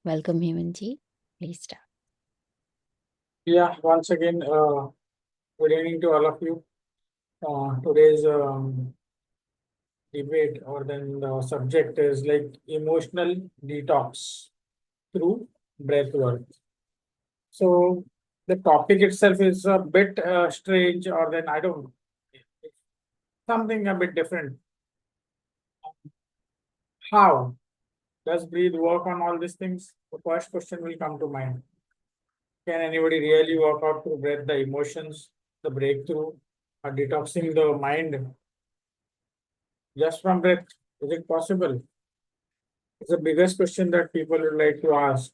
Welcome, Hemant ji. Please start. Yeah, once again, good evening to all of you. Today's debate or then the subject is like emotional detox through breathwork. So the topic itself is a bit strange, or then I don't something a bit different. How does breathe work on all these things? The first question will come to mind. Can anybody really work out through breath the emotions, the breakthrough, or detoxing the mind just from breath? Is it possible? It's the biggest question that people would like to ask.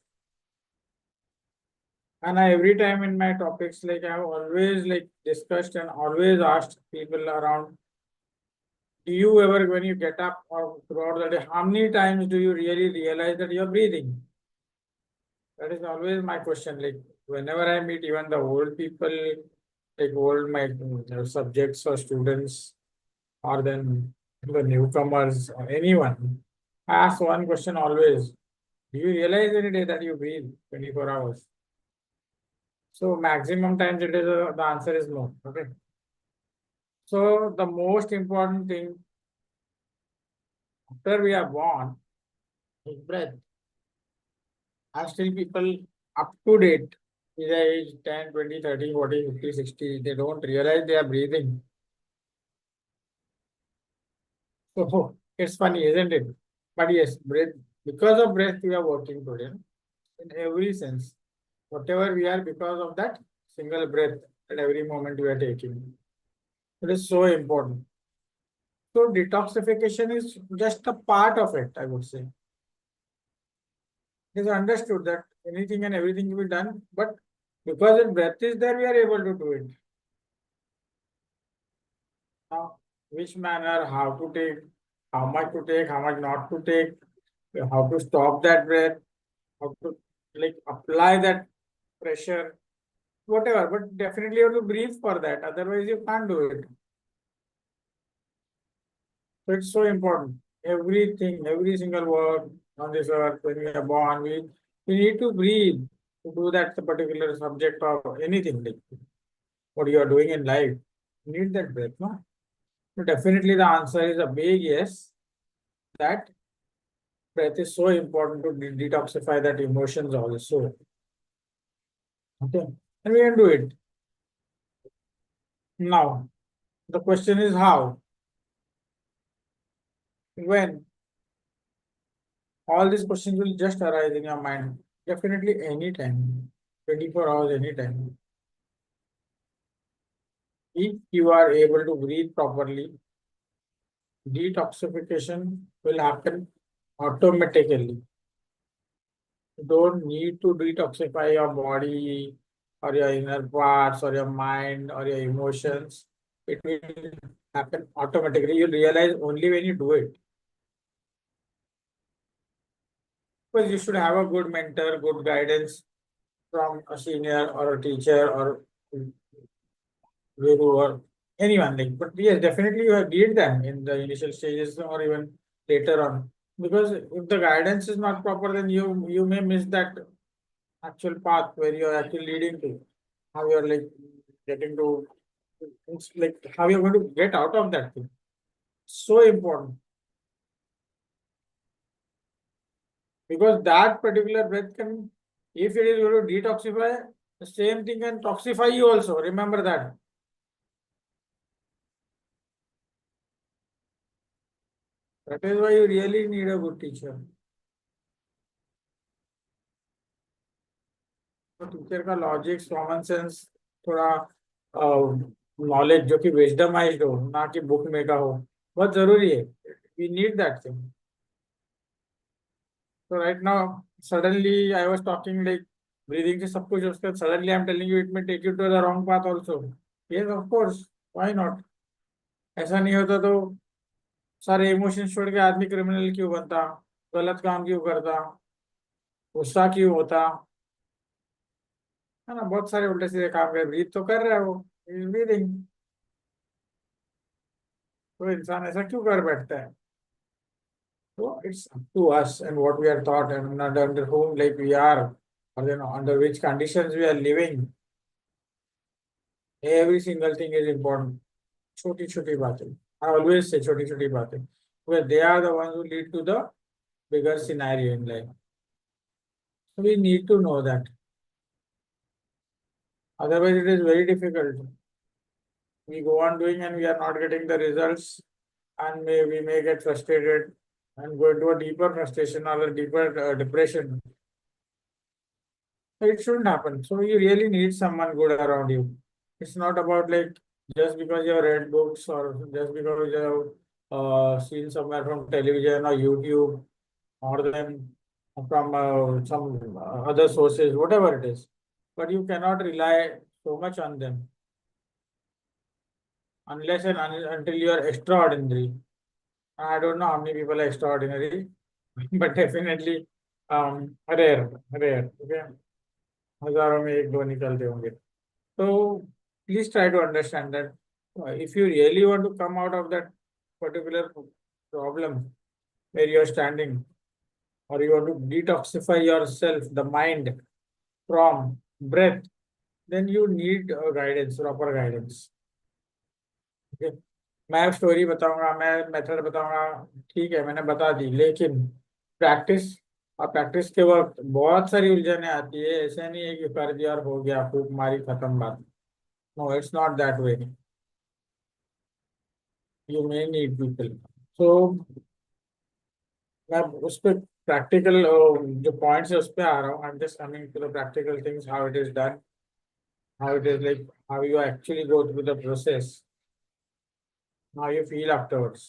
And I, every time in my topics, like I've always like discussed and always asked people around, do you ever, when you get up or throughout the day, how many times do you really realize that you're breathing? That is always my question. Like whenever I meet even the old people, like old my subjects or students, or then the newcomers or anyone, I ask one question always. Do you realize any day that you breathe 24 hours? So maximum times it is the answer is no. Okay. So the most important thing after we are born is breath. And still people up to date, is age 10, 20, 30, 40, 50, 60, they don't realize they are breathing. So it's funny, isn't it? But yes, breath, because of breath we are working today in every sense. Whatever we are because of that single breath at every moment we are taking. It is so important. So detoxification is just a part of it, I would say. It is understood that anything and everything will be done, but because the breath is there, we are able to do it. Now, which manner, how to take, how much to take, how much not to take, how to stop that breath, how to like apply that pressure, whatever. But definitely you have to breathe for that. Otherwise, you can't do it. So it's so important. Everything, every single word on this earth, when we are born, we need to breathe to do that particular subject or anything like what you are doing in life. You need that breath, no? So definitely the answer is a big yes. That breath is so important to detoxify that emotions also. Okay. And we can do it. Now, the question is how? When? All these questions will just arise in your mind. Definitely anytime. 24 hours anytime. If you are able to breathe properly, detoxification will happen automatically. You don't need to detoxify your body or your inner parts or your mind or your emotions. It will happen automatically. You realize only when you do it. Because you should have a good mentor, good guidance from a senior or a teacher or guru or anyone. Like, but yes, definitely you need them in the initial stages or even later on. Because if the guidance is not proper, then you may miss that actual path where you're actually leading to. How you're like getting to, it's like how you're going to get out of that thing. So important. Because that particular breath can, if it is going to detoxify, the same thing can toxify you also. Remember that. That is why you really need a good teacher. तो teacher का logics common sense थोड़ा knowledge जो कि विजडमाइज्ड हो ना कि book में का हो बहुत जरूरी है we need that thing so right now, suddenly I was talking like breathing से सब कुछ उसका suddenly I'm telling you it may take you to the wrong path also. Yes, of course. Why not? ऐसा नहीं होता तो सारे emotions छोड़ के आदमी क्रिमिनल क्यों बनता गलत काम क्यों करता गुस्सा क्यों होता है ना बहुत सारे उल्टे सीधे काम कर ब्रीथ तो कर रहा है वो ब्रीदिंग तो इंसान ऐसा क्यों कर बैठता है So it's up to us and what we are taught and under whom like we are, or under which conditions we are living. Every single thing is important. छोटी छोटी बातें. I always say छोटी छोटी बातें, because they are the ones who lead to the bigger scenario in life. So we need to know that. Otherwise, it is very difficult. We go on doing and we are not getting the results, and we may get frustrated and go into a deeper frustration or a deeper depression. So it shouldn't happen. So you really need someone good around you. It's not about like just because you have read books or just because you have seen somewhere from television or YouTube or then from some other sources, whatever it is. But you cannot rely so much on them unless and until you are extraordinary. I don't know how many people are extraordinary, but definitely rare. Okay, हजारों में एक दो निकलते होंगे. So please try to understand that if you really want to come out of that particular problem where you are standing, or you want to detoxify yourself, the mind from breath, then you need guidance, proper guidance. Okay. मैं story बताऊंगा, मैं method बताऊंगा, ठीक है, मैंने बता दी, लेकिन practice और प्रैक्टिस के वक्त बहुत सारी उलझने आती है. ऐसे नहीं है कि कर दिया और हो गया, फूक मारी, खत्म बात. No, it's not that way. You may need people. So मैं उस पर प्रैक्टिकल जो पॉइंट्स है उस पर आ रहा हूँ. I am just coming to the practical things, how it is done, how it is like, how you actually go through the process, how you feel afterwards.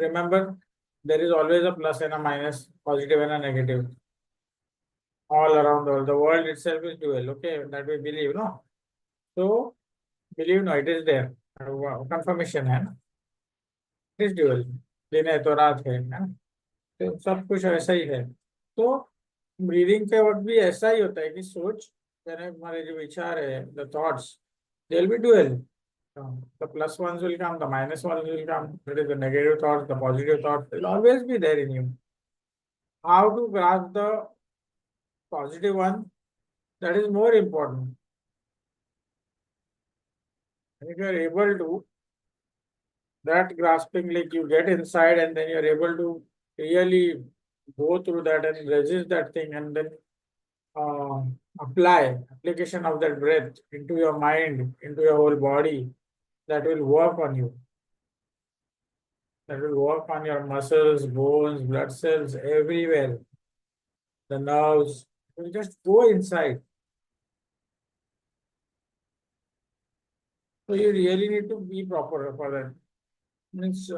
Remember, there is always a plus and a minus, positive and a negative, all around the world. The world itself is dual, okay, that we believe, no? So, believe, no, it is there. Confirmation है ना, it is dual. दिन है तो रात है ना, तो सब कुछ ऐसा ही है. तो ब्रीदिंग के वक्त भी ऐसा ही होता है कि सोच, यानी हमारे जो विचार है, the thoughts, they'll be dual. The plus ones will come, the minus ones will come. That is the negative thoughts, the positive thoughts will always be there in you. How to grasp the positive one, that is more important. And if you are able to, that grasping, like you get inside and then you are able to really go through that and resist that thing and then uh, application of that breath into your mind, into your whole body, that will work on you. That will work on your muscles, bones, blood cells, everywhere. The nerves will just go inside. So you really need to be proper for that. Means,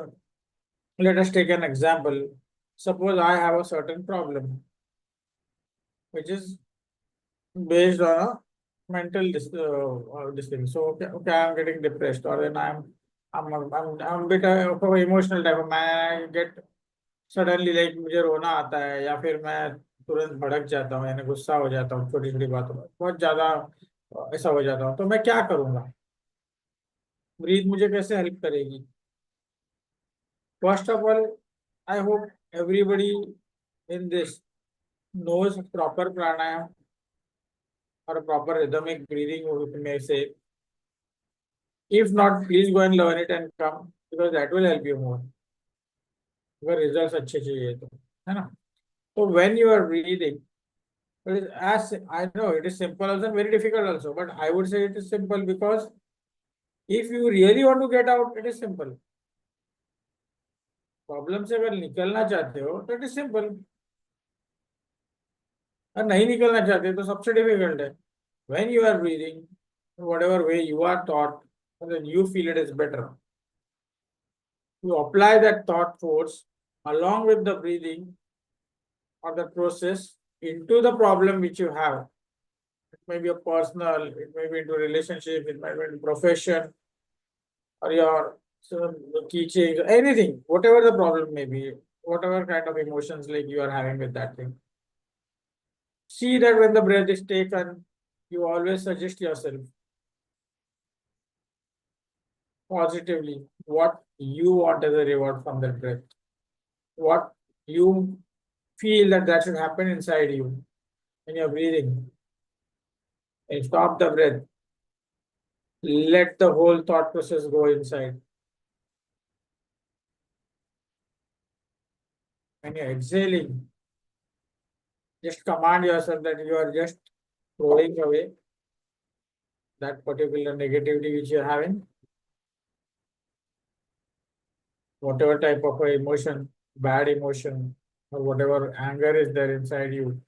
let us take an example. Suppose I have a certain problem, which is based on a mental this thing. So okay, I'm getting depressed, or then I'm a bit of an emotional type of man. I get suddenly like मुझे रोना आता है, या फिर मैं तुरंत भड़क जाता हूँ, यानी गुस्सा हो जाता हूँ छोटी छोटी बातों पर, बहुत ज्यादा ऐसा हो जाता हूँ. तो मैं क्या करूंगा? ब्रीथ मुझे कैसे हेल्प करेगी? First of all, I hope everybody in this knows proper pranayam or a proper rhythmic breathing, we may say. If not, please go and learn it and come, because that will help you more. अगर results अच्छे चाहिए तो, है ना? So when you are breathing, it is, as I know, it is simple also and very difficult also, but I would say it is simple because if you really want to get out, it is simple. Problem से अगर निकलना चाहते हो तो it is simple, और नहीं निकलना चाहते तो सबसे डिफिकल्ट है. When you are breathing, whatever way you are taught, and then you feel it is better, you apply that thought force along with the breathing or the process into the problem which you have. It may be a personal, it may be into relationship, it may be into profession, or your teaching, anything, whatever the problem may be, whatever kind of emotions like you are having with that thing. See that when the breath is taken, you always suggest yourself positively what you want as a reward from that breath. what you feel that should happen inside you when you're breathing. And stop the breath. Let the whole thought process go inside. When you're exhaling, just command yourself that you are just throwing away that particular negativity which you're having, whatever type of a emotion, bad emotion, or whatever anger is there inside you.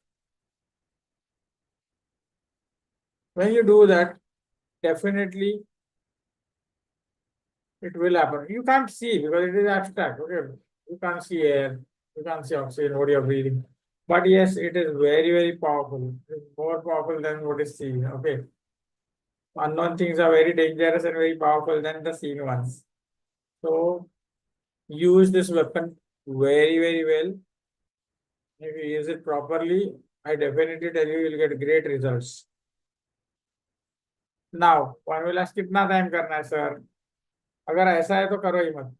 When you do that, definitely it will happen. You can't see because it is abstract. Okay, you can't see air, you can't see oxygen, what you're breathing. But yes, it is very, very powerful. It's more powerful than what is seen. Okay, unknown things are very dangerous and very powerful than the seen ones. So use this weapon very, very well. If you use it properly, I definitely tell you, you'll get great results. Now, one will ask कितना time करना है sir? अगर ऐसा है तो करो ही मत.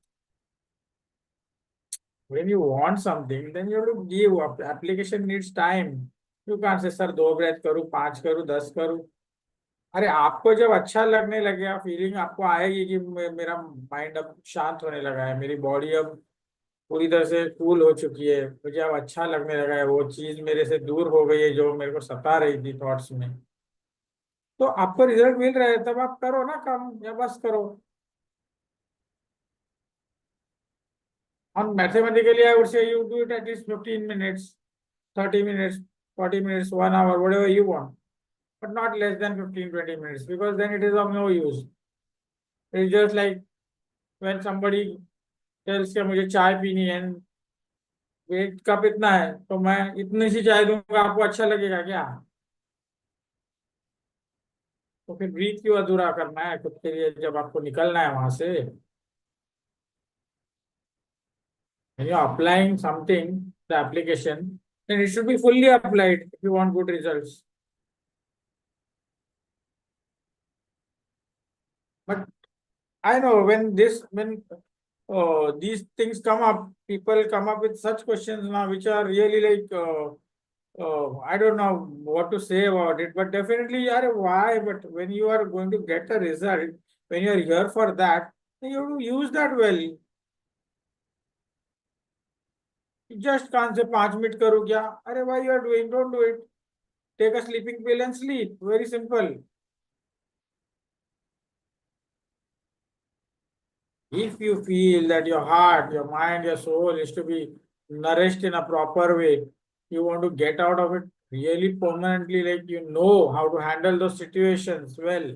When you want something, then you have to give up. Application needs time. You can't say sir 2 breath करूँ, 5 करूँ, 10 करूँ. अरे आपको जब अच्छा लगने लगेगा, फीलिंग आपको आएगी कि मेरा माइंड अब शांत होने लगा है, मेरी बॉडी अब पूरी तरह से कूल हो चुकी है, मुझे अब अच्छा लगने लगा है, वो चीज मेरे से दूर हो गई है जो मेरे को सता रही थी थॉट्स में, तो आपको रिजल्ट मिल रहा है, तब आप करो ना काम या बस करो. On mathematically, I would say you do it at least 15 minutes, 30 minutes, 40 minutes, 1 hour, whatever you want, but not less than 15, 20 minutes, because then it is of no use. It's just like when somebody tells कि मुझे चाय पीनी है, wait cup इतना है, तो मैं इतनी सी चाय दूंगा, आपको अच्छा लगेगा क्या? तो फिर ब्रीथ क्यों अधूरा करना है खुद के लिए जब आपको निकलना है वहां से? When you're applying something, the application, then it should be fully applied if you want good results. But I know when these things come up, people come up with such questions now which are really like I don't know what to say about it. But definitely, yeah, why? But when you are going to get a result, when you are here for that, then you have to use that well. Just can't say 5 minutes करूँ क्या? अरे why you are doing? Don't do it. Take a sleeping pill and sleep. Very simple. If you feel that your heart, your mind, your soul is to be nourished in a proper way, you want to get out of it really permanently, like you know how to handle those situations well,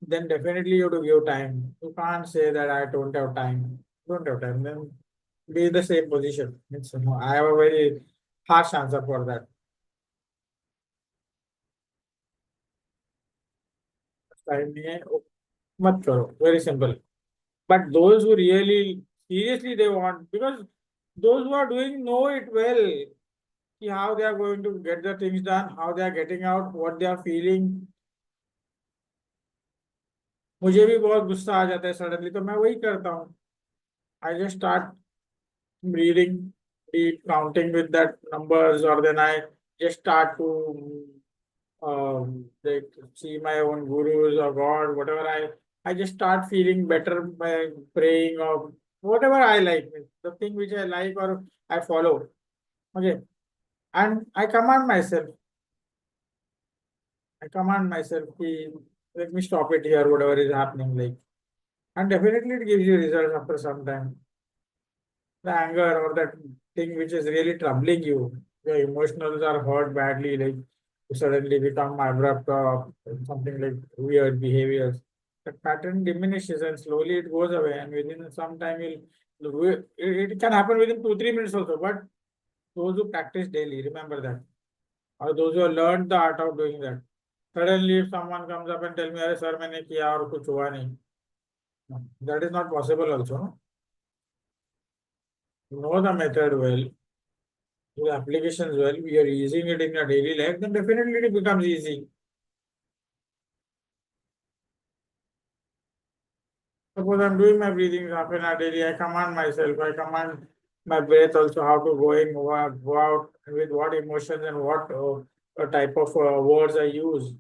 then definitely you have to give time. You can't say that I don't have time. Don't have time. Then be in the same position. It's, no, I have a very harsh answer for that. Time नहीं है, मत करो. Very simple. But those who really seriously they want, because those who are doing know it well, how they are going to get the things done, how they are getting out, what they are feeling. मुझे भी बहुत गुस्सा आ जाता है suddenly, तो मैं वही करता हूँ. I just start breathing deep, counting with that numbers, or then I just start to like see my own gurus or God, whatever I just start feeling better by praying or whatever I like, the thing which I like or I follow. Okay. And I command myself, ki, let me stop it here, whatever is happening, like, and definitely it gives you results after some time. The anger or that thing which is really troubling you, your emotionals are hurt badly, like you suddenly become abrupt or something like weird behaviors. That pattern diminishes and slowly it goes away, and within some time it can happen within 2, 3 minutes also. But those who practice daily, remember that, or those who have learned the art of doing that. Suddenly, if someone comes up and tell me, "अरे sir, मैंने किया और कुछ हुआ नहीं," no, that is not possible also. No? You know the method well, the applications well, we are using it in your daily life, then definitely it becomes easy. Suppose I'm doing my breathing half an hour daily, I command myself, I command my breath also how to go in, go out, with what emotions and what type of words I use.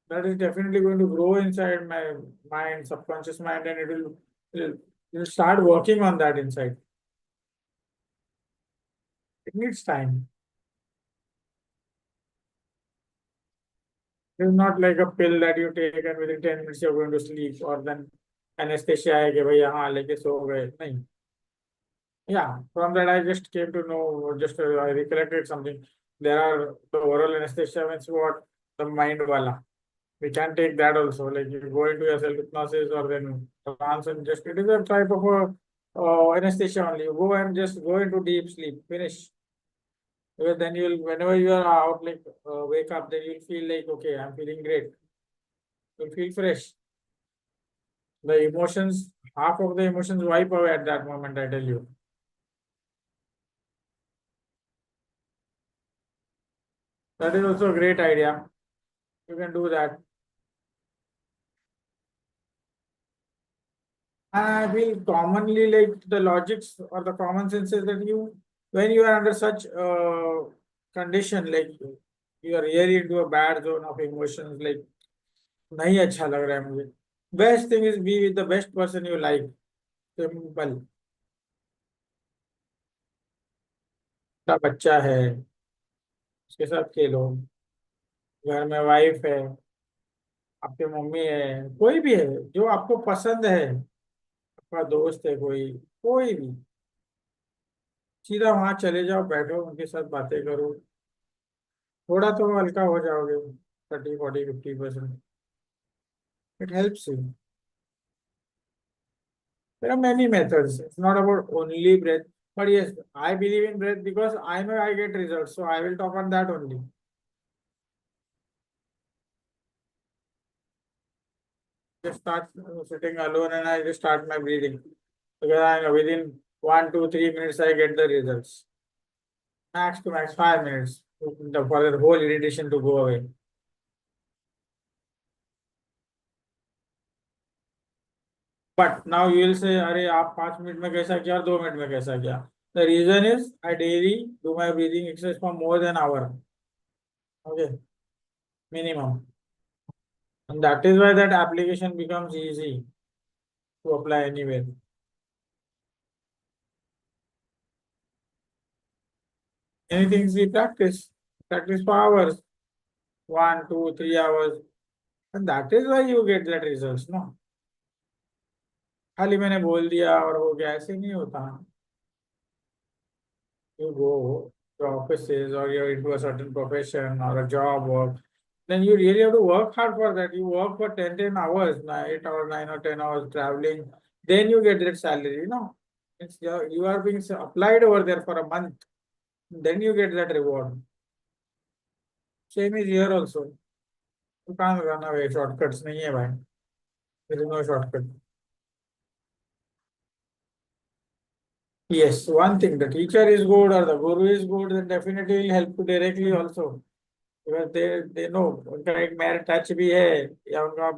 That is definitely going to grow inside my mind, subconscious mind, and it'll start working on that inside. It needs time. It's not like a pill that you take and within 10 minutes you're going to sleep, or then anesthesia है कि भैया हाँ लेके सो गए नहीं. Yeah, from that I just came to know, just I recollected something. There are the oral anesthesia means what? The mind wala. We can take that also. Like you go into a self hypnosis or then trance and just it is a type of a anesthesia only. You go and just go into deep sleep. Finish. Because then you'll whenever you are out like wake up, then you'll feel like okay, I'm feeling great. You'll feel fresh. The emotions, half of the emotions wipe away at that moment. I tell you. That is also a great idea. You can do that. I feel commonly like the logics or the common sense is that when you are under such condition, like you are really into a bad zone of emotions, like नहीं अच्छा लग रहा है मुझे. Best thing is be with the best person you like. Simple. का बच्चा है, उसके साथ खेलो. घर में वाइफ है, आपकी मम्मी है, कोई भी है जो आपको पसंद है, आपका दोस्त है कोई भी, सीधा वहां चले जाओ, बैठो उनके साथ बातें करो. थोड़ा तो हल्का हो जाओगे 30, 40, 50%. It helps you. There are many methods. It's not about only breath. But yes, I believe in breath because I know I get results. So I will talk on that only. Just start sitting alone and I just start my breathing. Because within 1, 2, 3 minutes I get the results. Max to max 5 minutes for the whole irritation to go away. But now you will say, अरे आप 5 minute में कैसा किया और 2 minute में कैसा किया? The reason is I daily do my breathing exercise for more than an hour. Okay, minimum. And that is why that application becomes easy to apply anywhere. Anything we practice for hours, 1, 2, 3 hours, and that is why you get that results. No, खाली मैंने बोल दिया और हो गया, ऐसे नहीं होता. You go to offices or you're into a certain profession or a job work, then you really have to work hard for that. You work for 10 hours, 8 or 9 or 10 hours traveling, then you get that salary. You are being applied over there for a month, then you get that reward. Same is here also. You can't run away. Shortcuts nahi hai bhai. There is no shortcut. Yes, one thing, the teacher is good or the guru is good, then definitely will help you directly also. Because they know उनका एक मेरा touch भी है या उनका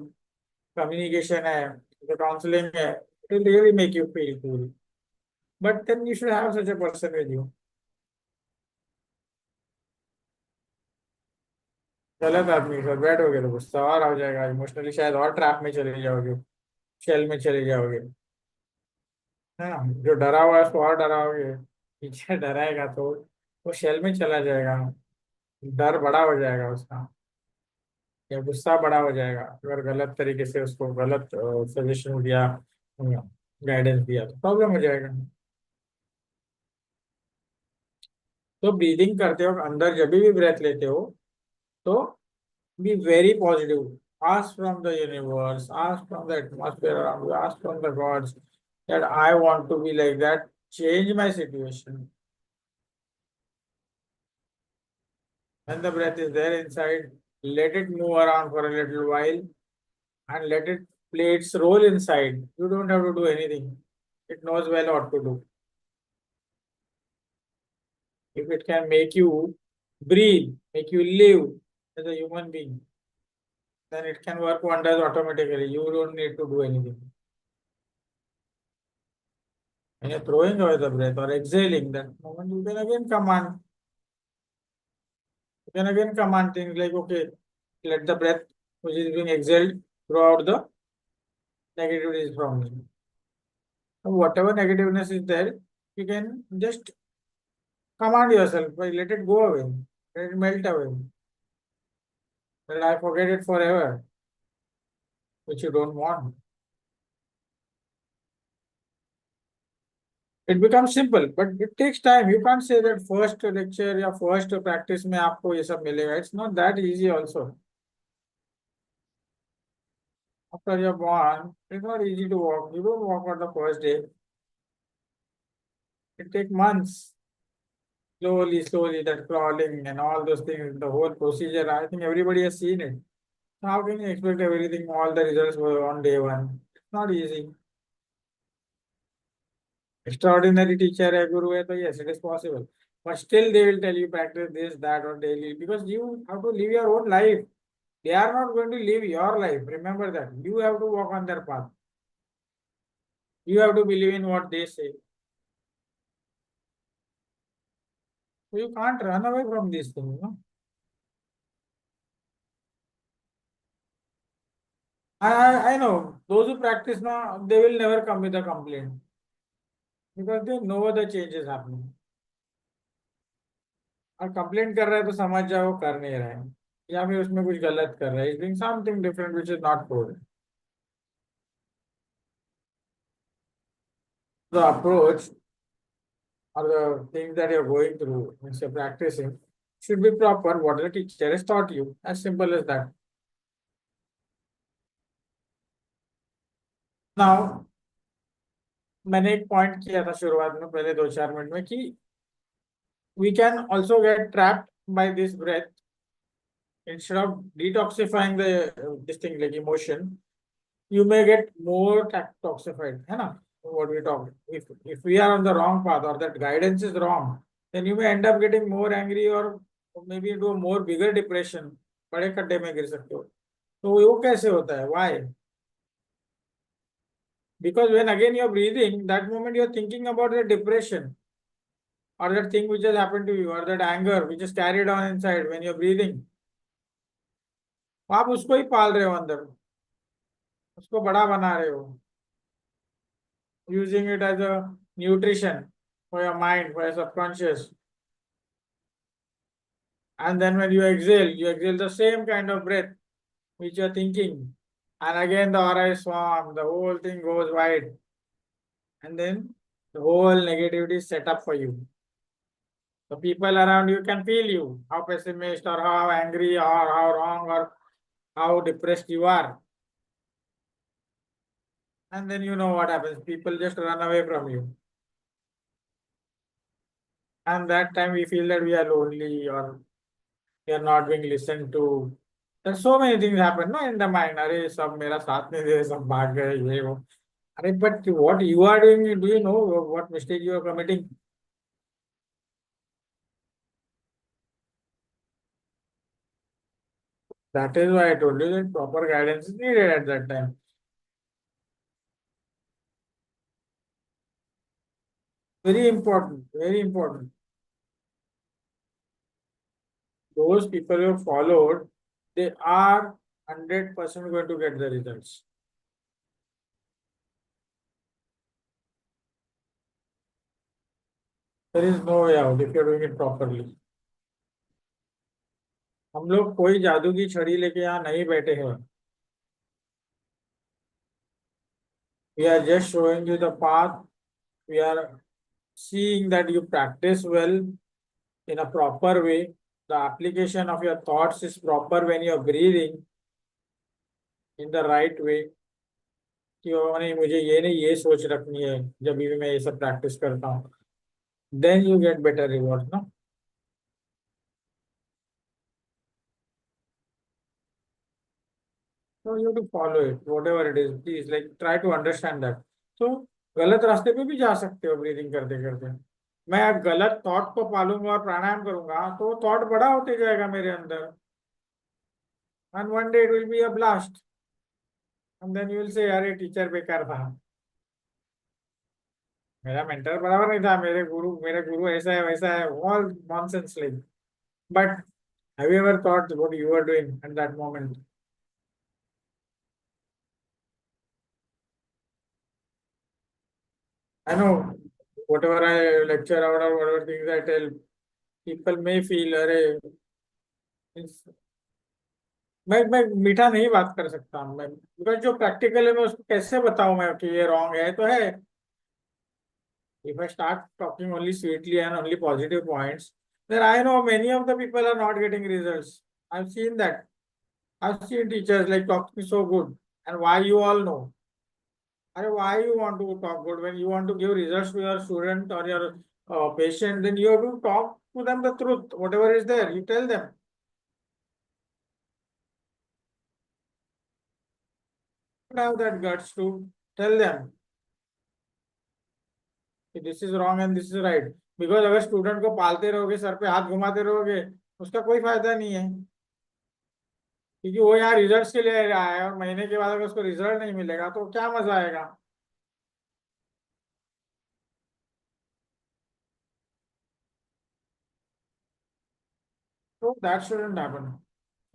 communication है, उनका counselling है, it will really make you feel cool. But then you should have such a person with you. गलत आदमी के साथ बैठोगे तो गुस्सा और हो जाएगा, इमोशनली शायद और ट्रैप में चले जाओगे, शेल में चले जाओगे, है ना. जो डरा हुआ है उसको और डराओगे, पीछे डराएगा तो वो शेल में चला जाएगा, डर बड़ा हो जाएगा उसका, या गुस्सा बड़ा हो जाएगा अगर गलत तरीके से उसको गलत सजेशन दिया, गाइडेंस दिया तो प्रॉब्लम हो जाएगा. तो ब्रीदिंग करते हो अंदर जब भी ब्रेथ लेते हो तो be very positive. Ask from the universe, ask from the atmosphere around you, ask from the gods that I want to be like that, change my situation. When the breath is there inside, let it move around for a little while and let it play its role inside. You don't have to do anything. It knows well what to do. If it can make you breathe, make you live as a human being, then it can work wonders automatically. You don't need to do anything. When you're throwing away the breath or exhaling, that moment you can again command. You can again command things like, okay, let the breath which is being exhaled throughout the negativities from me. So whatever negativeness is there, you can just command yourself by let it go away, let it melt away. Let I forget it forever, which you don't want. It becomes simple, but it takes time. You can't say that first lecture या first practice में आपको ये सब मिलेगा. It's not that easy also. After you're born, it's not easy to walk. You don't walk on the first day. It takes months. Slowly, that crawling and all those things, the whole procedure, I think everybody has seen it. So how can you expect everything, all the results were on day one? It's not easy. Extraordinary teacher, a guru, hai, तो yes, it is possible. But still they will tell you practice this, that or daily because you have to live your own life. They are not going to live your life. Remember that. You have to walk on their path. You have to believe in what they say. So you can't run away from these things. No? I know those who practice now, they will never come with a complaint because they know the change is happening. और complaint कर रहा है तो समझ जाओ वो कर नहीं रहा है या फिर उसमें कुछ गलत कर रहा है is doing something different which is not good the approach or the things that you're going through when you're practicing should be proper what the teacher has taught you. As simple as that. Now, मैंने एक point किया था शुरुआत में पहले 2-4 minute में कि we can also get trapped by this breath instead of detoxifying the this thing like emotion you may get more toxified है ना what we talk if we are on the wrong path or that guidance is wrong then you may end up getting more angry or maybe into a more bigger depression बड़े खड्डे में गिर सकते हो तो वो कैसे होता है why because when again you're breathing that moment you're thinking about the depression or that thing which has happened to you or that anger which is carried on inside when you're breathing आप उसको ही पाल रहे हो अंदर उसको बड़ा बना रहे हो using it as a nutrition for your mind, for your subconscious. And then when you exhale the same kind of breath which you're thinking. And again the aura is formed, the whole thing goes wide. And then the whole negativity is set up for you. The people around you can feel you, how pessimist or how angry or how wrong or how depressed you are. And then you know what happens. People just run away from you. And that time we feel that we are lonely or we are not being listened to. There's so many things happen, no, in the mind. अरे सब मेरा साथ नहीं दे सब भाग गए ये वो. अरे but what you are doing, do you know what mistake you are committing? That is why I told you that proper guidance is needed at that time. Very important, very important. Those people who have followed, they are 100% going to get the results. There is no way out if you're doing it properly. हम लोग कोई जादू की छड़ी लेके यहाँ नहीं बैठे हैं. We are just showing you the path. We are seeing that you practice well in a proper way. The application of your thoughts is proper when you're breathing in the right way. कि नहीं मुझे ये नहीं ये सोच रखनी है जब भी मैं ये सब प्रैक्टिस करता हूँ. Then you get better rewards, no? So you have to follow it, whatever it is. Please, like try to understand that. So गलत रास्ते पे भी जा सकते हो ब्रीदिंग करते करते. मैं गलत थॉट को पालूंगा और प्राणायाम करूंगा तो थॉट बड़ा होते जाएगा मेरे अंदर. And one day it will be a blast. And then you will say, अरे टीचर बेकार था. मेरा मेंटर बराबर नहीं था, मेरे गुरु ऐसा है वैसा है, all nonsense like. But have you ever thought what you are doing at that moment? I know whatever I lecture out or whatever things I tell, people may feel अरे मैं मीठा नहीं बात कर सकता मैं, बिकॉज जो प्रैक्टिकल है मैं उसको कैसे बताऊं मैं कि ये रॉन्ग है तो है. If I start talking only sweetly and only positive points, then I know many of the people are not getting results. I've seen that. I've seen teachers like talking so good. And why you all know? Why you want to talk good when you want to give results to your student or your patient? Then you have to talk to them the truth. Whatever is there, you tell them. You have that guts to tell them that this is wrong and this is right. Because अगर student को पालते रहोगे, sir पे हाथ घुमाते रहोगे, उसका कोई फायदा नहीं है. क्योंकि वो यहाँ रिजल्ट्स के लिए रहा है और महीने के बाद अगर उसको रिजल्ट नहीं मिलेगा तो क्या मजा आएगा. तो दैट शुडंट हैपन.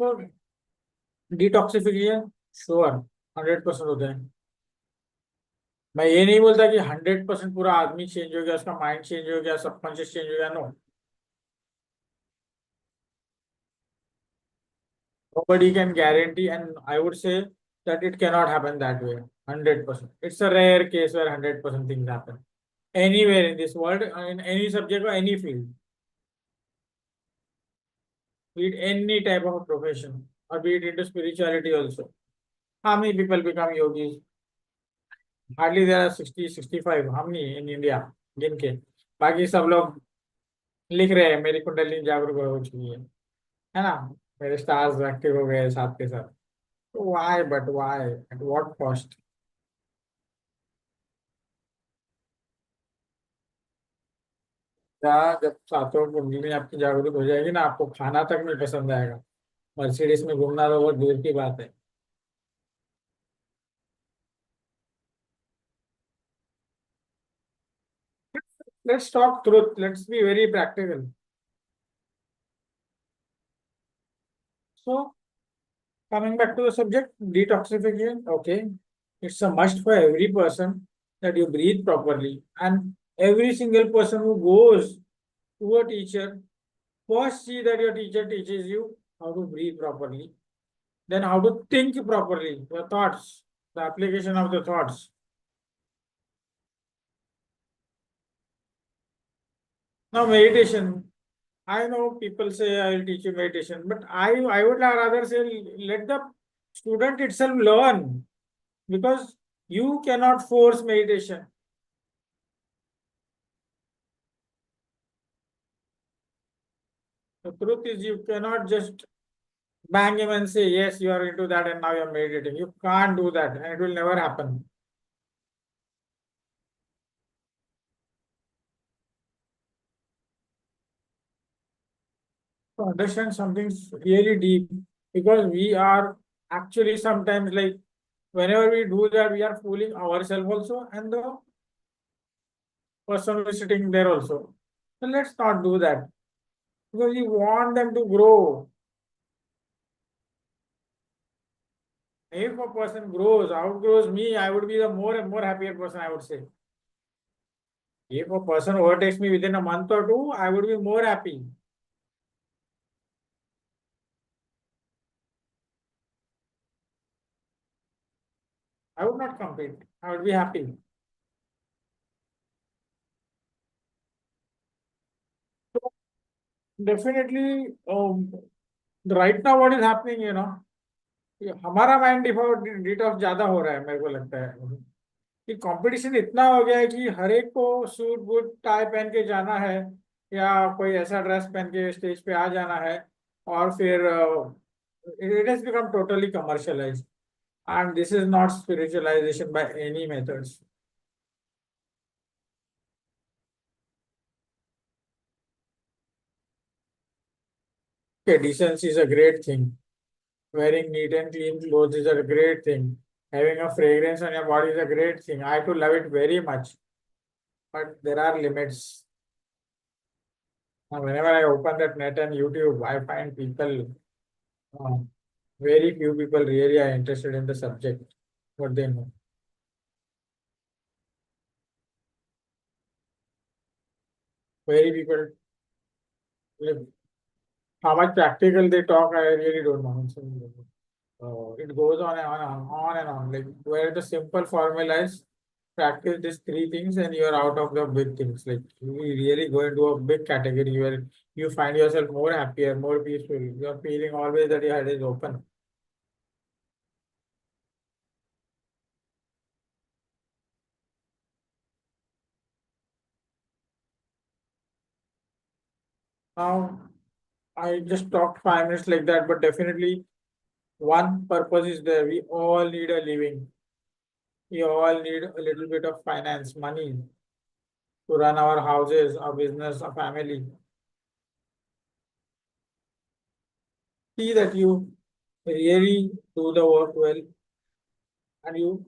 तो डिटॉक्सिफिकेशन श्योर 100% होते हैं. मैं ये नहीं बोलता कि 100% पूरा आदमी चेंज हो गया, उसका माइंड चेंज हो गया, सबकॉन्शियस चेंज हो गया. No, nobody can guarantee, and I would say that it cannot happen that way. 100%. It's a rare case where 100% things happen. Anywhere in this world, in any subject or any field, be it any type of a profession, or be it into spirituality also. How many people become yogis? Hardly there are 60, 65. How many in India? गिनके बाकी सब लोग लिख रहे हैं मेरी कुंडली जागरूक हो चुकी है ना. मेरे स्टार्स एक्टिव हो गए साथ के साथ. Why, but why? At what cost? क्या जब सातों कुंडली आपकी जागरूक हो जाएगी ना, आपको खाना तक नहीं पसंद आएगा. मर्सिडीज में घूमना तो बहुत दूर की बात है. Let's talk truth. Let's be very practical. So, coming back to the subject, detoxification. Okay, it's a must for every person that you breathe properly, and every single person who goes to a teacher first see that your teacher teaches you how to breathe properly, then how to think properly, your thoughts, the application of the thoughts. Now, meditation. I know people say I will teach you meditation, but I would rather say let the student itself learn, because you cannot force meditation. The truth is you cannot just bang him and say yes you are into that and now you are meditating. You can't do that and it will never happen. To understand something really deep, because we are actually sometimes like whenever we do that we are fooling ourselves also and the person who is sitting there also. So let's not do that, because we want them to grow. If a person grows, outgrows me, I would be the more and more happier person, I would say. If a person overtakes me within a month or two, I would be more happy. I would not compete. I would be happy. So definitely, right now what is happening, ये हमारा mind detox ज्यादा हो रहा है मेरे को लगता है. कि कंपटीशन इतना हो गया है कि हर एक को सूट बूट टाई पहन के जाना है, या कोई ऐसा ड्रेस पहन के स्टेज पे आ जाना है, और फिर it has become totally commercialised, and this is not spiritualization by any methods. Okay, decency is a great thing. Wearing neat and clean clothes is a great thing. Having a fragrance on your body is a great thing. I too love it very much. but there are limits. Now, whenever I open that net and YouTube, I find people, uh, very few people really are interested in the subject, what they know. Very people, like, how much practical they talk, I really don't know. So, it goes on and on and on. Like where the simple formula is practice these three things and you are out of the big things. Like you really go into a big category where you find yourself more happier, more peaceful. You are feeling always that your head is open. Now I just talked 5 minutes like that, but definitely one purpose is there. We all need a living. We all need a little bit of finance, money to run our houses, our business, our family. See that you really do the work well and you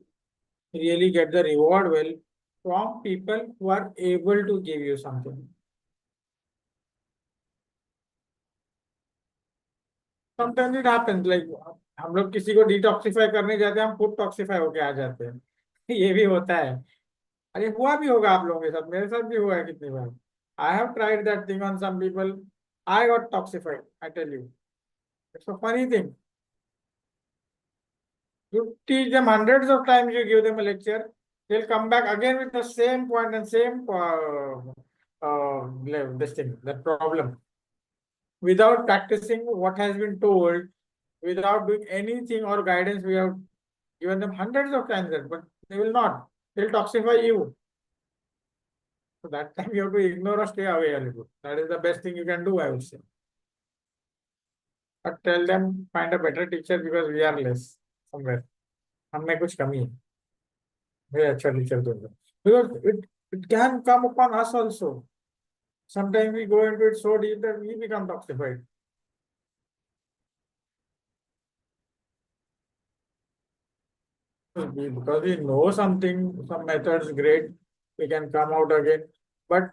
really get the reward well from people who are able to give you something. Sometimes it happens like हम लोग किसी को detoxify करने जाते हैं हम खुद टॉक्सिफाई होके आ जाते हैं ये भी होता है अरे हुआ भी होगा आप लोगों के साथ मेरे साथ भी हुआ है कितनी बार I have tried that thing on some people I got toxified I tell you it's a funny thing you teach them hundreds of times you give them a lecture they'll come back again with the same point and same this thing that problem without practicing what has been told, without doing anything or guidance, we have given them hundreds of times that, but they will not. They'll toxify you. So that time you have to ignore or stay away a little. That is the best thing you can do, I would say. But tell them find a better teacher because we are less somewhere. हम में कुछ कमी है मैं अच्छा teacher दूंगा because it can come upon us also. Sometimes we go into it so deep that we become toxified. Because we know something, some methods great, we can come out again. But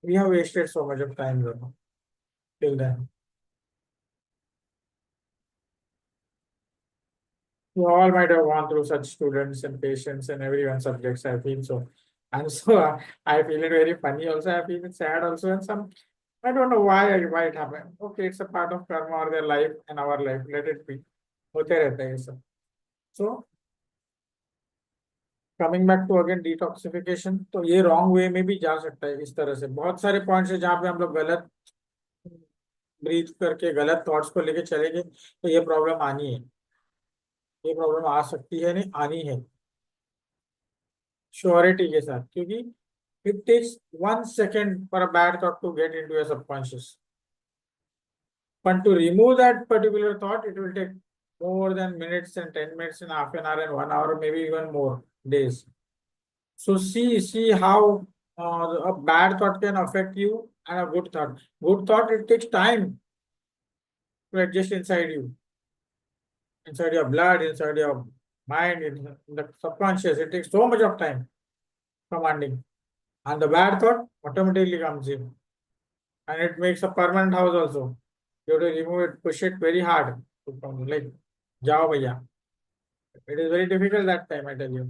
we have wasted so much of time till then. You all might have gone through such students and patients and everyone subjects, I feel so. And so I feel it very funny also, I feel it sad also, and some I don't know why it happened. Okay, it's a part of karma or their life and our life. Let it be. होते रहता है ये सब. So coming back to again detoxification तो ये wrong way में भी जा सकता है इस तरह से बहुत सारे पॉइंट्स है जहाँ पे हम लोग गलत ब्रीथ करके गलत थॉट्स को लेके चले गए तो ये प्रॉब्लम आनी है ये प्रॉब्लम आ सकती है नहीं आनी है श्योरिटी के साथ क्योंकि it takes 1 second for a bad thought to get into your subconscious but to remove that particular thought it will take more than minutes and 10 minutes and half an hour and 1 hour maybe even more days. So see how a bad thought can affect you and a good thought. Good thought, it takes time to adjust inside your blood, inside your mind, in the subconscious. It takes so much of time commanding. And the bad thought automatically comes in. And it makes a permanent house also. You have to remove it, push it very hard. To come, like, jao bhaiya. It is very difficult that time, I tell you.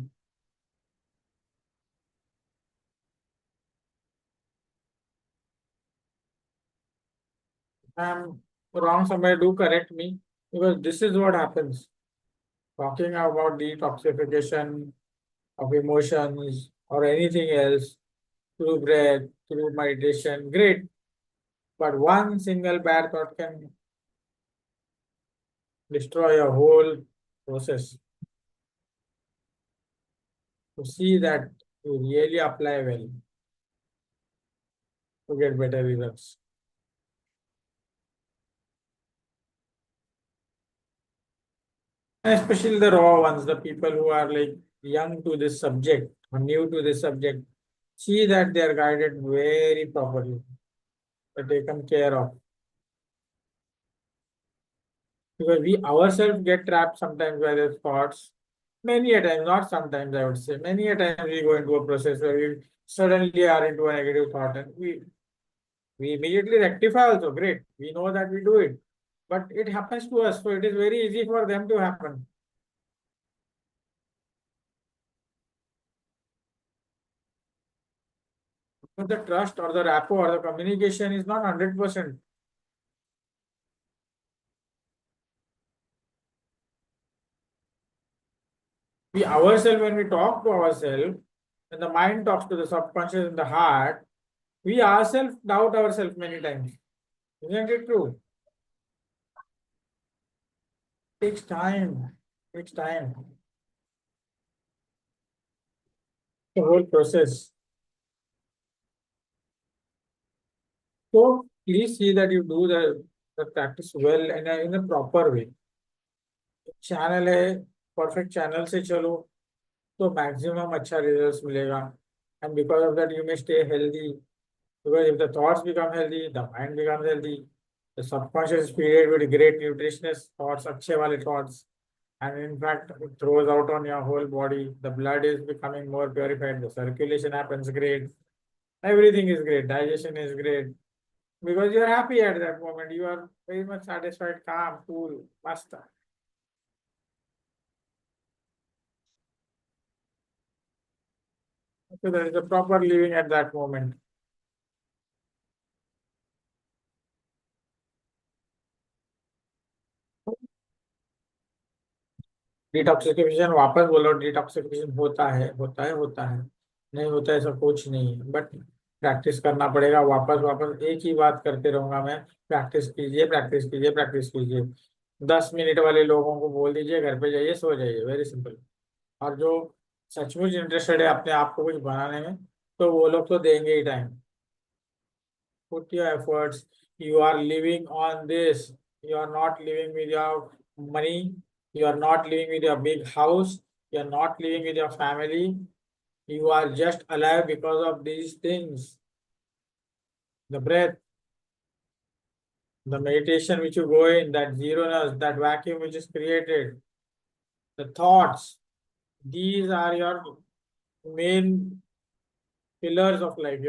I'm wrong somewhere, do correct me. Because this is what happens. Talking about detoxification of emotions or anything else through breath, through meditation, great. But one single bad thought can destroy a whole process. To see that you really apply well to get better results. And especially the raw ones, the people who are like young to this subject or new to this subject, see that they are guided very properly, they're taken care of. Because we ourselves get trapped sometimes by the thoughts. Many a time, not sometimes, I would say, many a times we go into a process where we suddenly are into a negative thought, and we immediately rectify also. Great. We know that we do it. But it happens to us, so it is very easy for them to happen. But the trust or the rapport or the communication is not 100%. We ourselves, when we talk to ourselves, when the mind talks to the subconscious and the heart, we ourselves doubt ourselves many times. Isn't it true? Takes time. Takes time. The whole process. So please see that you do the practice well and in a proper way. Channel है, perfect channel से चलो तो maximum अच्छा results मिलेगा. And because of that you may stay healthy, because if the thoughts become healthy the mind become healthy. The subconscious period with great nutritious thoughts, अच्छे वाले thoughts, and in fact it throws out on your whole body. The blood is becoming more purified, the circulation happens great, everything is great, digestion is great, because you are happy at that moment, you are very much satisfied, calm, cool, mast. So there is a proper living at that moment. Detoxification वापस बोलो, detoxification होता है, नहीं होता है ऐसा कुछ नहीं है, बट प्रैक्टिस करना पड़ेगा. वापस वापस एक ही बात करते रहूंगा मैं, प्रैक्टिस कीजिए, प्रैक्टिस कीजिए, प्रैक्टिस कीजिए. 10 मिनट वाले लोगों को बोल दीजिए घर पे जाइए सो जाइए, वेरी सिंपल. और जो सचमुच इंटरेस्टेड है अपने आप को कुछ बनाने में, तो वो लोग तो देंगे ही time. Put your efforts. You are living on this. You are not living with your money. You are not living with your big house. You are not living with your family. You are just alive because of these things. The breath, the meditation which you go in, that zeroness, that vacuum which is created, the thoughts, these are your main pillars of life.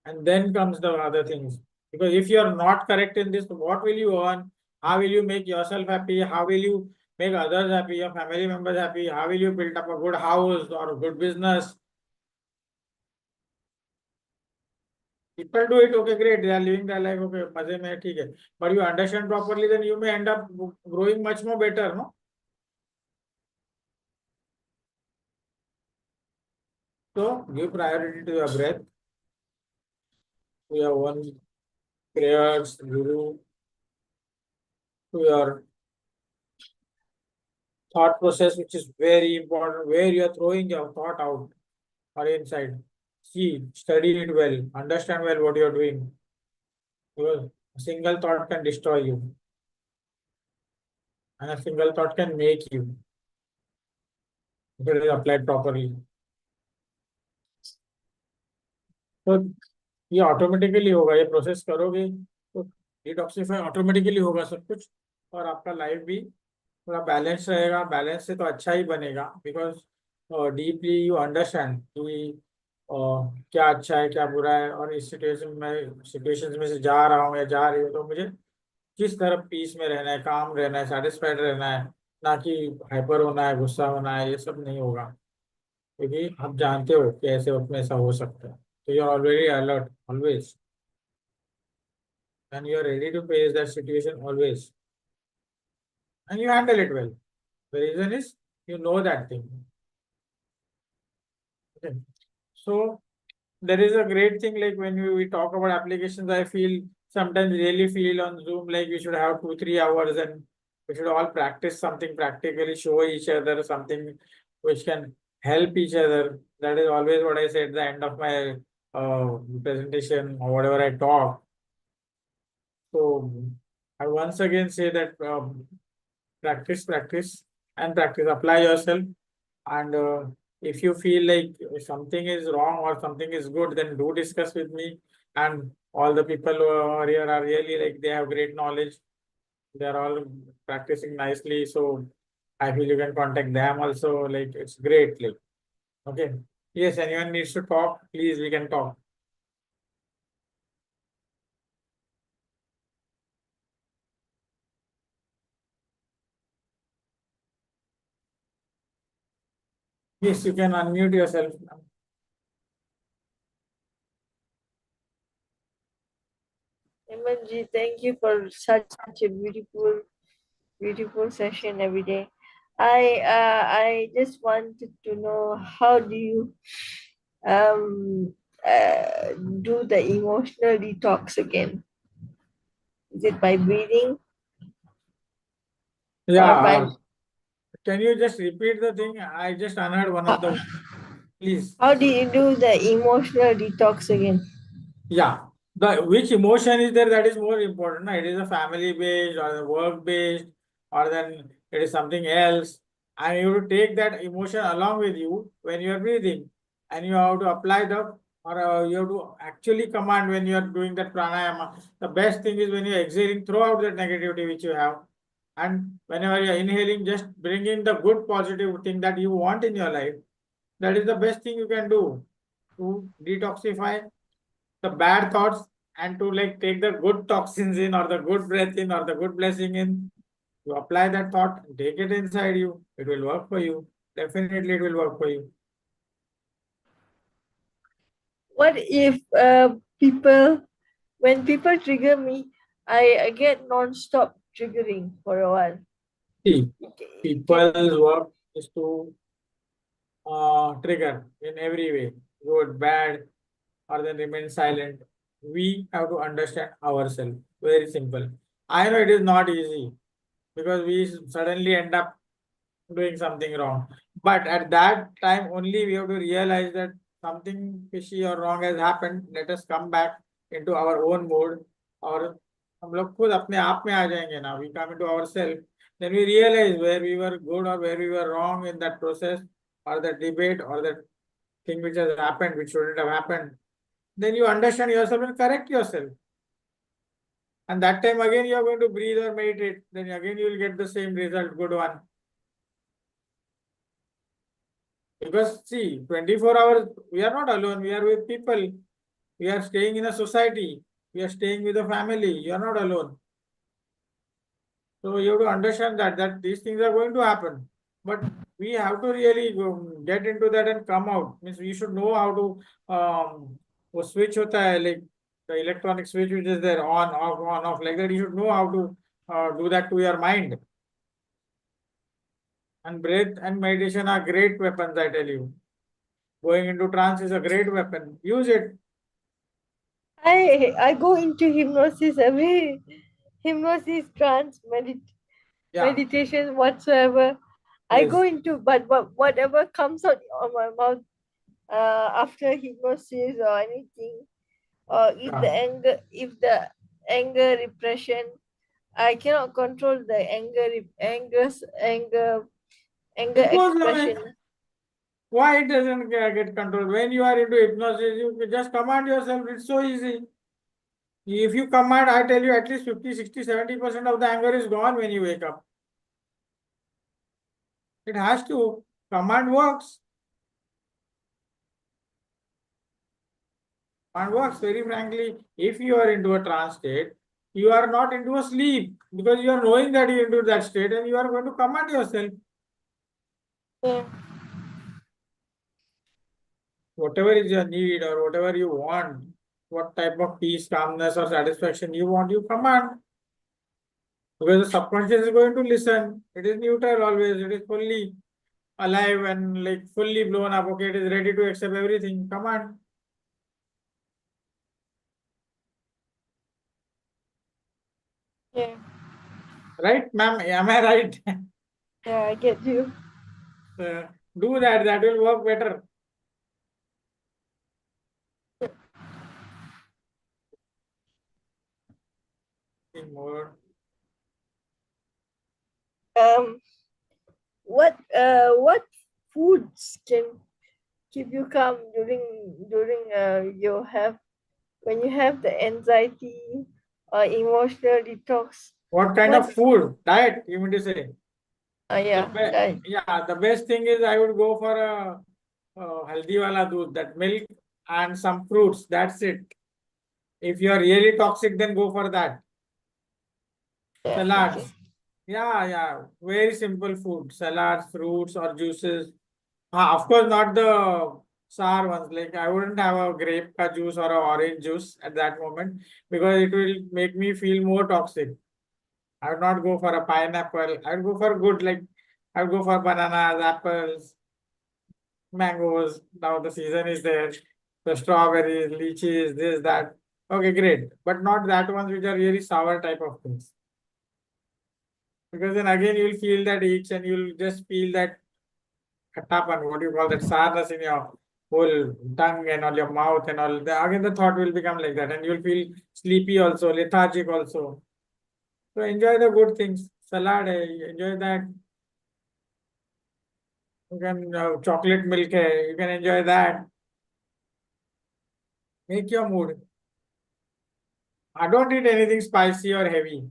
And then comes the other things. Because if you are not correct in this, what will you earn? How will you make yourself happy? How will you make others happy, your family members happy? How will you build up a good house or a good business? People do it, okay, great. They are living their life, okay, maze mein, theek hai. But you understand properly, then you may end up growing much more better, no? So give priority to your breath, to your own prayers, guru, to your thought process, which is very important, where you are throwing your thought out or inside. See, study it well, understand well what you are doing. Because a single thought can destroy you, and a single thought can make you if it is applied properly. तो ये automatically होगा, ये process करोगे तो detoxify automatically होगा सब कुछ, और आपका लाइफ भी थोड़ा बैलेंस रहेगा. बैलेंस से तो अच्छा ही बनेगा, बिकॉज डीपली यू अंडरस्टैंड कि क्या अच्छा है क्या बुरा है, और इस सिचुएशन में से जा रहा हूँ या जा रही हूँ, तो मुझे किस तरफ पीस में रहना है, काम रहना है, सेटिस्फाइड रहना है, ना कि हाइपर होना है, गुस्सा होना है. ये सब नहीं होगा, क्योंकि आप जानते हो कि ऐसे वक्त में ऐसा हो सकता है. तो you are already alert always, and you are ready to face that situation always, and you handle it well. The reason is you know that thing. Okay. So there is a great thing, like when we talk about applications, I feel sometimes really feel on Zoom like we should have 2-3 hours and we should all practice something practically, show each other something which can help each other. That is always what I say at the end of my presentation or whatever I talk. So I once again say that practice, practice, and practice. Apply yourself, and if you feel like something is wrong or something is good, then do discuss with me. And all the people who are here are really like they have great knowledge. They are all practicing nicely, so I feel you can contact them also. Like it's great. Like okay. Yes, anyone needs to talk, please, we can talk. Yes, you can unmute yourself now. Hemantji, thank you for such a beautiful session every day. I just wanted to know, how do you uh, do the emotional detox again? Is it by breathing or Yeah, by can you just repeat the thing? I just unheard one of the, please. how do you do the emotional detox again? Yeah, the which emotion is there, that is more important. No? It is a family based or the work based, or then it is something else. And you have to take that emotion along with you when you are breathing, and you have to apply the, or you have to actually command when you are doing that pranayama. The best thing is when you are exhaling, throw out that negativity which you have, and whenever you are inhaling, just bring in the good positive thing that you want in your life. That is the best thing you can do to detoxify the bad thoughts, and to like take the good toxins in, or the good breath in, or the good blessing in. You apply that thought, take it inside you, it will work for you. Definitely it will work for you. What if people, when people trigger me, I get non-stop triggering for a while? See, Can people's work is to trigger in every way, good, bad, or then remain silent. We have to understand ourselves. Very simple. I know it is not easy, because we suddenly end up doing something wrong. But at that time only we have to realize that something fishy or wrong has happened. Let us come back into our own mode. और हम लोग खुद अपने आप में आ जाएंगे ना. We come into ourselves. Then we realize where we were good or where we were wrong in that process, or that debate, or that thing which has happened which shouldn't have happened. Then you understand yourself and correct yourself. And that time again you are going to breathe or meditate. Then again you will get the same result, good one. Because see, 24 hours, we are not alone, we are with people. We are staying in a society. We are staying with a family. You are not alone. So you have to understand that these things are going to happen. But we have to really get into that and come out. Means we should know how to वो switch होता है, like the electronic switch which is there, on, off, like that. You should know how to do that to your mind. And breath and meditation are great weapons, I tell you. Going into trance is a great weapon. Use it. I go into hypnosis every hypnosis, trance, Yeah. meditation, whatsoever. I go Yes. into, but whatever comes out of my mouth after hypnosis or anything, or Yeah. if the anger repression, I cannot control the anger It goes away. expression. Why it doesn't get controlled? When you are into hypnosis, you just command yourself. It's so easy. If you command, I tell you, at least 50, 60, 70% of the anger is gone when you wake up. It has to. Command works. Command works, very frankly. If you are into a trance state, you are not into a sleep, because you are knowing that you are into that state, and you are going to command yourself. Yeah. Whatever is your need or whatever you want, what type of peace, calmness, or satisfaction you want, you command. Because the subconscious is going to listen. It is neutral always. It is fully alive and like fully blown up. Okay, it is ready to accept everything. Command. Yeah, Right, ma'am? Am I right? yeah, I get you. Uh, do that. That will work better. More. Um, what foods can keep you calm during you have when you have the anxiety or emotional detox? What kind What? of food? Diet, you mean to say? Yeah, that. Yeah, the best thing is I would go for haldi wala doodh, that milk and some fruits. That's it. If you are really toxic, then go for that. Yeah, Salads. okay. Yeah. Very simple food. Salads, fruits, or juices. Of course, not the sour ones. Like I wouldn't have a grape ka juice or a orange juice at that moment because it will make me feel more toxic. I would not go for a pineapple. I would go for good, like I would go for bananas, apples, mangoes. Now the season is there. The strawberries, lychees, this, that. Okay, great. But not that ones which are really sour type of things. Because then again you'll feel that itch and you'll just feel that khattapan, what do you call that, sourness in your whole tongue and all your mouth and all. Again the thought will become like that and you'll feel sleepy also, lethargic also. So enjoy the good things. Salad, enjoy that. You can chocolate milk, you can enjoy that. Make your mood. I don't eat anything spicy or heavy,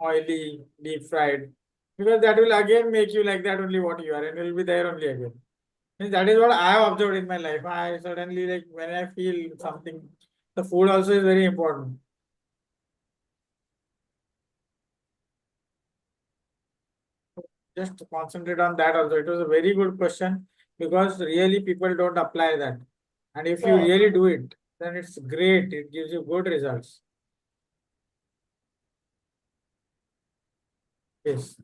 oily, deep fried, because that will again make you like that only what you are, and it will be there only again. And that is what I have observed in my life. I suddenly like when I feel something, the food also is very important. Just concentrate on that also. It was a very good question because really people don't apply that. And if you Right. really do it, then it's great. It gives you good results. Yes.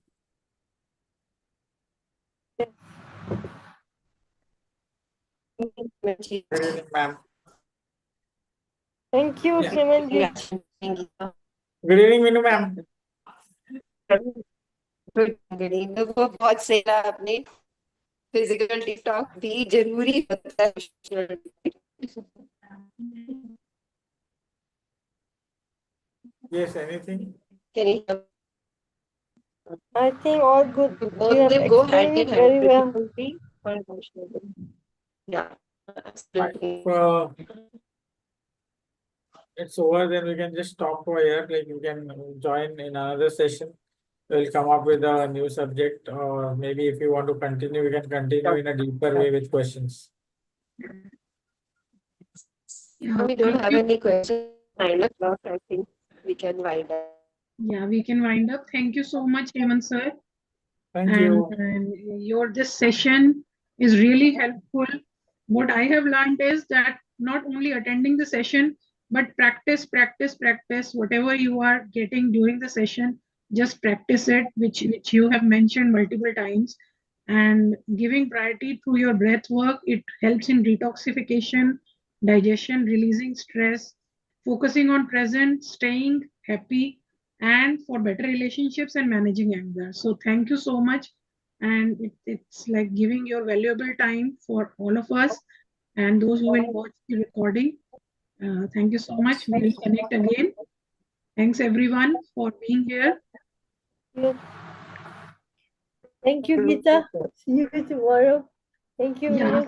Good evening, ma'am. Thank you, Yeah. Hemant. Good evening, Minu ma'am. देखो बहुत सही रहा आपने physical detox भी जरूरी होता है Yes, anything? Can you I think all good. both You have they go hand explained in it hand, very well. physically or emotionally? Yeah, Right. absolutely. It's over, then we can just stop over here. Like you can join in another session. We'll come up with a new subject, or maybe if you want to continue, we can continue in a deeper way with questions. Yeah, we don't have any questions. 9 o'clock, I think we can wind up. Yeah, we can wind up. Thank you so much, Hemant sir. Thank you. And your this session is really helpful. What I have learned is that not only attending the session, but practice. Whatever you are getting during the session, just practice it, which you have mentioned multiple times. And giving priority to your breath work, it helps in detoxification, digestion, releasing stress, focusing on present, staying happy, and for better relationships and managing anger. So thank you so much. And it's like giving your valuable time for all of us and those who will watch the recording. Thank you so much. We will connect again. Thanks everyone for being here. Yes. Thank you, Gita. See you tomorrow. Thank you, Yeah. Minu.